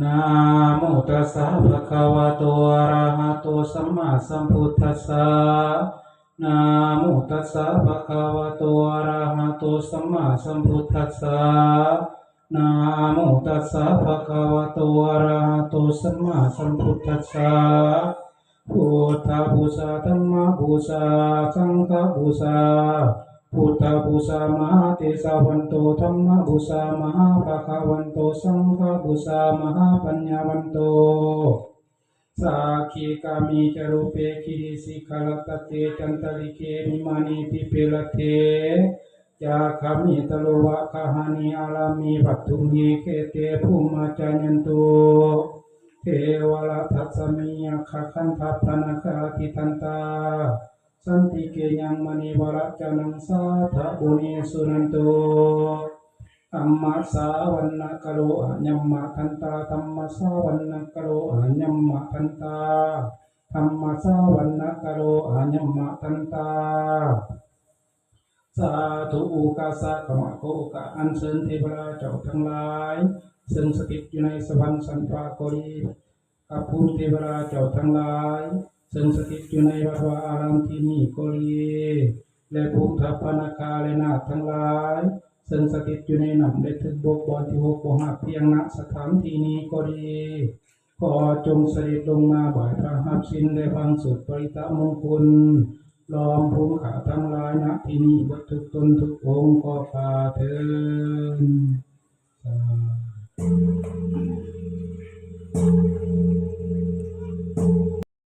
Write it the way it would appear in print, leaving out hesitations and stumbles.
นะโมตัสสะภะคะวะโตอะระหะโตสัมมาสัมพุทธัสสะนะโมตัสสะภะคะวะโตอะระหะโตสัมมาสัมพุทธัสสะนะโมตัสสะภะคะวะโตอะระหะโตสัมมาสัมพุทธัสสะพุทธบูชาธัมมบูชาสังฆบูชาพุทธบูชามหาเทศวันโตธัมมบูชามหาภะคะวันโตสังฆบูชามหาปัญญาวันโตสักขิกามิจารุเปกิริสิกขลตเตจันตลิเกมิมานิทิเปลเทยาคามิตโลวะคาหานิอาลามิวัตถุเมเกเตภูมาจายันตุเทวราทัสสมิยาคขันทัพพนาคาติทันตาสันติเกยังมณีวรจานังสาธะบุเนสุนันโตธรรมสาวันนักโลอัญญมะทันตาธรรมสาวันนักโลอัญญมะทันตาธรรมสาวันนักโลอัญญมะทันตาสาธุอุกาสะขมะโกกะอันเชิญเทวราเจ้าทั้งหลายซึ่งสถิตอยู่ในสวรรค์สันตราโกรีกับภูมิเทวราเจ้าทั้งหลายซึ่งสถิตอยู่ในวัดวาอารามที่นี่โกรีและภูมิทัพพนาคาและนาคทั้งหลายซึ่งสถิตอยู่ในหนำได้ถึงบกบอนที่หกบหักเพียงณสถานที่นี้ก็ดีขอจงเสด็จลงมาบ่ายพระหัตถ์สินได้ฟังสุดปริตะมงคลล้อมภูมิขาทั้งหลายณที่นี้บททุกตนทุกองค์ก็พาเถิด